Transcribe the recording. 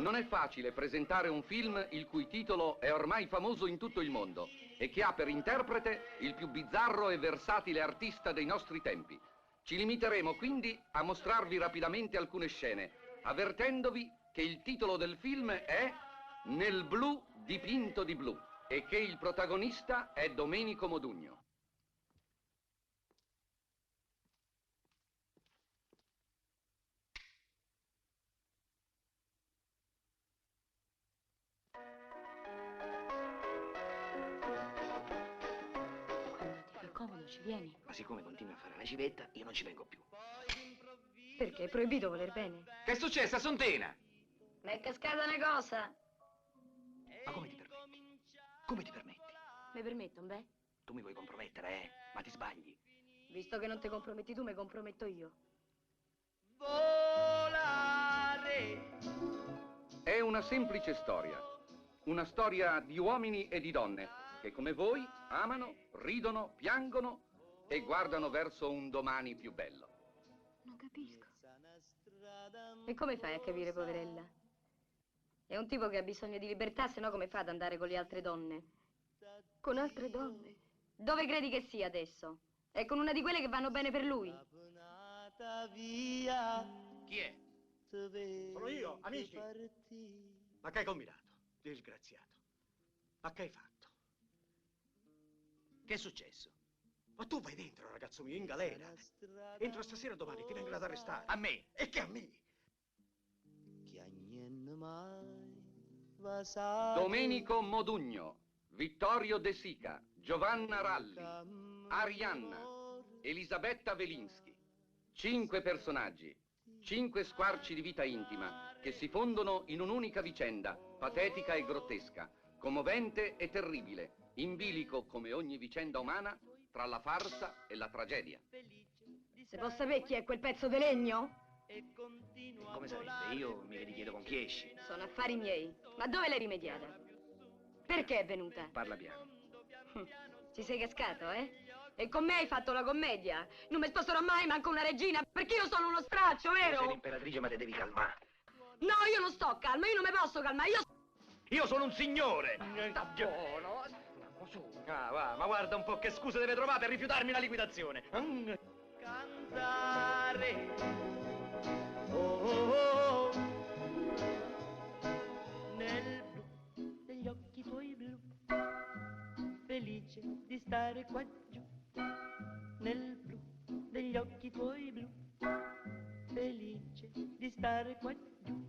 Non è facile presentare un film il cui titolo è ormai famoso in tutto il mondo e che ha per interprete il più bizzarro e versatile artista dei nostri tempi. Ci limiteremo quindi a mostrarvi rapidamente alcune scene, avvertendovi che il titolo del film è Nel blu dipinto di blu e che il protagonista è Domenico Modugno. Che comodo, ci vieni? Ma siccome continui a fare la civetta, io non ci vengo più. Perché? È proibito voler bene? Che è successo a Sontena? Ma è cascata una cosa. Ma come ti permetti? Come ti permetti? Mi permetto, beh? Tu mi vuoi compromettere, ma ti sbagli. Visto che non ti comprometti tu, mi comprometto io. Volare. È una semplice storia. Una storia di uomini e di donne che come voi amano, ridono, piangono e guardano verso un domani più bello. Non capisco. E come fai a capire, poverella? È un tipo che ha bisogno di libertà, se no come fa ad andare con le altre donne? Con altre donne? Dove credi che sia adesso? È con una di quelle che vanno bene per lui. Chi è? Sono io, amici. Ma che hai combinato, disgraziato? Ma che hai fatto? Che è successo? Ma tu vai dentro, ragazzo mio, in galera. Entro stasera o domani, ti vengono ad arrestare. A me? E che a me? Domenico Modugno, Vittorio De Sica, Giovanna Ralli, Arianna, Elisabetta Velinsky. 5 personaggi, 5 squarci di vita intima che si fondono in un'unica vicenda, patetica e grottesca, commovente e terribile, in bilico come ogni vicenda umana tra la farsa e la tragedia. Se posso sapere chi è quel pezzo di legno? Come sarebbe? Io mica ti chiedo con chi esci. Sono affari miei. Ma dove l'hai rimediata? Perché è venuta? Parla piano. Ci sei cascato, eh? E con me hai fatto la commedia. Non mi sposterò mai manco una regina, perché io sono uno straccio, Tu sei vero? l'imperatrice, ma te devi calmare. No, io non sto calma, io non mi posso calmare, Io sono un signore! Sta buono. Ah, va, ma guarda un po' che scuse deve trovare per rifiutarmi la liquidazione. Cantare. Oh, oh, oh. Nel blu degli occhi tuoi blu, felice di stare qua giù. Nel blu degli occhi tuoi blu, felice di stare qua giù.